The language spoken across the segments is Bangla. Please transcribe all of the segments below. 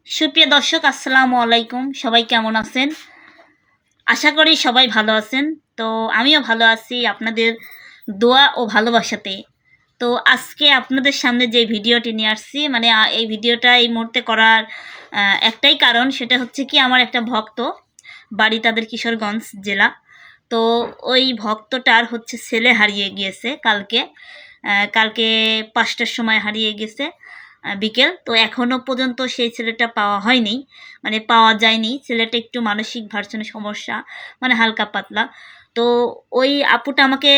সুপ্রিয় দর্শক, আসসালামু আলাইকুম। সবাই কেমন আছেন? আশা করি সবাই ভালো আছেন। তো আমিও ভালো আছি আপনাদের দোয়া ও ভালোবাসাতে। তো আজকে আপনাদের সামনে যে ভিডিওটি নিয়ে আসছি, মানে এই ভিডিওটা এই মুহূর্তে করার একটাই কারণ, সেটা হচ্ছে কি, আমার একটা ভক্ত, বাড়ি তাদের কিশোরগঞ্জ জেলা। তো ওই ভক্তটার হচ্ছে ছেলে হারিয়ে গিয়েছে কালকে 5টার সময় হারিয়ে গেছে, বিকেল। তো এখনও পর্যন্ত সেই ছেলেটা পাওয়া হয়নি, মানে পাওয়া যায়নি। ছেলেটা একটু মানসিক ভার্সনের সমস্যা, মানে হালকা পাতলা। তো ওই আপুটা আমাকে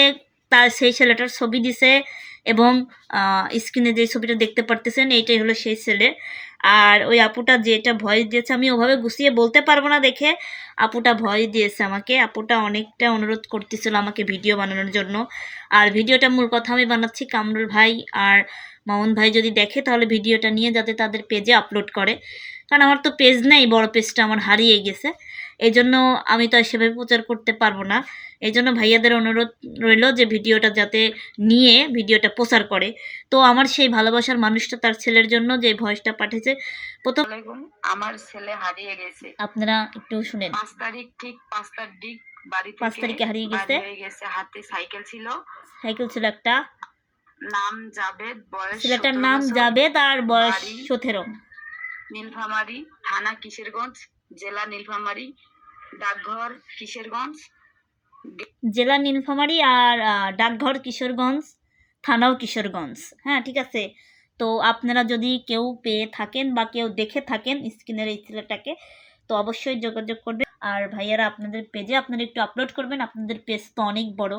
তার সেই ছেলেটার ছবি দিছে, এবং স্ক্রিনে যে ছবিটা দেখতে পারতেছেন এইটাই হলো সেই ছেলে। আর ওই আপুটা যেটা ভয়েস দিয়েছে, আমি ওভাবে গুছিয়ে বলতে পারবো না দেখে আপুটা ভয়েস দিয়েছে আমাকে। আপুটা অনেকটা অনুরোধ করতেছিল আমাকে ভিডিও বানানোর জন্য। আর ভিডিওটা মূল কথা আমি বানাচ্ছি কামরুল ভাই আর মামুন ভাই যদি দেখে, তাহলে ভিডিওটা নিয়ে যাতে তাদের পেজে আপলোড করে, কারণ আমার তো পেজ নেই, বড় পেজটা আমার হারিয়ে গেছে। এই জন্য আমি তো আর সেভাবে প্রচার করতে পারবো না। এই জন্য ভাইয়াদের অনুরোধ রইল যে ভিডিওটা যাতে নিয়ে ভিডিওটা প্রচার করে। তো আমার সেই ভালোবাসার মানুষটা তার ছেলের জন্য যে ভয়েসটা পাঠিয়েছে, প্রথম আমার ছেলে হারিয়ে গেছে, আপনারা একটু শুনেন। 5 তারিখ, ঠিক 5 তারিখ বাড়ি 5 থেকে তারিখে হারিয়ে গেছে। হাতে সাইকেল ছিল একটা, নাম জাবেদ, বয়স ছেলেটার 17 নাম বছর, জাবেদ আর বয়স বাড়ি 17। নীলফামারী, থানা কিশোরগঞ্জ, জেলা নীলফামারী, ডাকঘর কিশোরগঞ্জ, জেলা নীলফামারী আর ডাকঘর কিশোরগঞ্জ, থানাও কিশোরগঞ্জ। হ্যাঁ, ঠিক আছে। তো আপনারা যদি কেউ পেয়ে থাকেন বা কেউ দেখে থাকেন স্ক্রিনের এই ছেলেটাকে, তো অবশ্যই যোগাযোগ করবেন। আর ভাইয়ারা আপনাদের পেজে আপনারা একটু আপলোড করবেন। আপনাদের পেজ তো অনেক বড়,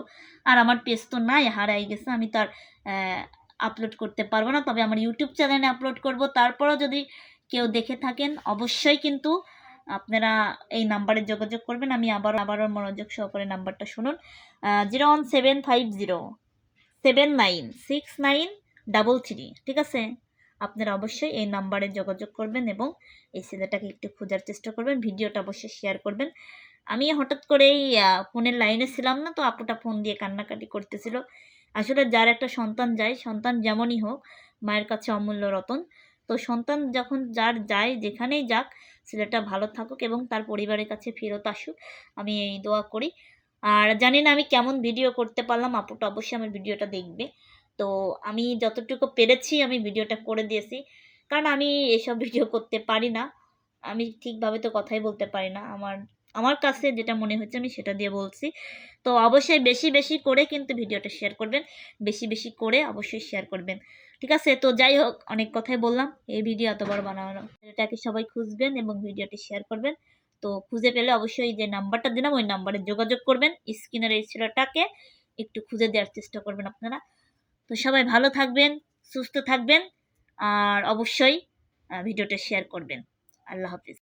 আর আমার পেজ তো নাই, হারাই গেছে। আমি তার আপলোড করতে পারবো না, তবে আমার ইউটিউব চ্যানেলে আপলোড করব। তারপরও যদি কেউ দেখে থাকেন, অবশ্যই কিন্তু আপনারা এই নাম্বারে যোগাযোগ করবেন। আমি আবারও মনোযোগ সহকারে নাম্বারটা শুনুন। 01750796933। ঠিক আছে, আপনারা অবশ্যই এই নাম্বারে যোগাযোগ করবেন এবং এই ছেলেটাকে একটু খোঁজার চেষ্টা করবেন। ভিডিওটা অবশ্যই শেয়ার করবেন। আমি হঠাৎ করেই ফোনের লাইনে ছিলাম না, তো আপুটা ফোন দিয়ে কান্নাকাটি করতেছিল। আসলে যার একটা সন্তান যায়, সন্তান যেমনই হোক মায়ের কাছে অমূল্য রতন। তো সন্তান যখন যার যায়, যেখানেই যাক, ছেলেটা ভালো থাকুক এবং তার পরিবারের কাছে ফেরত আসুক, আমি এই দোয়া করি। আর জানি না আমি কেমন ভিডিও করতে পারলাম, আপুটা অবশ্যই আমার ভিডিওটা দেখবে। তো আমি যতটুকু পেরেছি আমি ভিডিওটা করে দিয়েছি, কারণ আমি এসব ভিডিও করতে পারি না। আমি ঠিকভাবে তো কথাই বলতে পারি না। আমার আমার কাছে যেটা মনে হচ্ছে আমি সেটা দিয়ে বলছি। তো অবশ্যই বেশি বেশি করে কিন্তু ভিডিওটা শেয়ার করবেন, বেশি বেশি করে অবশ্যই শেয়ার করবেন। ঠিক আছে, তো যাই হোক, অনেক কথাই বললাম। এই ভিডিও এত বড় বানানো, এটাকে সবাই খুঁজবেন এবং ভিডিওটি শেয়ার করবেন। তো খুঁজে পেলে অবশ্যই যে নাম্বারটা দিলাম ওই নাম্বারে যোগাযোগ করবেন। স্ক্রিনের এই ছেলেটাকে একটু খুঁজে দেওয়ার চেষ্টা করবেন আপনারা। তো সবাই ভালো থাকবেন, সুস্থ থাকবেন, আর অবশ্যই ভিডিওটা শেয়ার করবেন। আল্লাহ হাফিজ।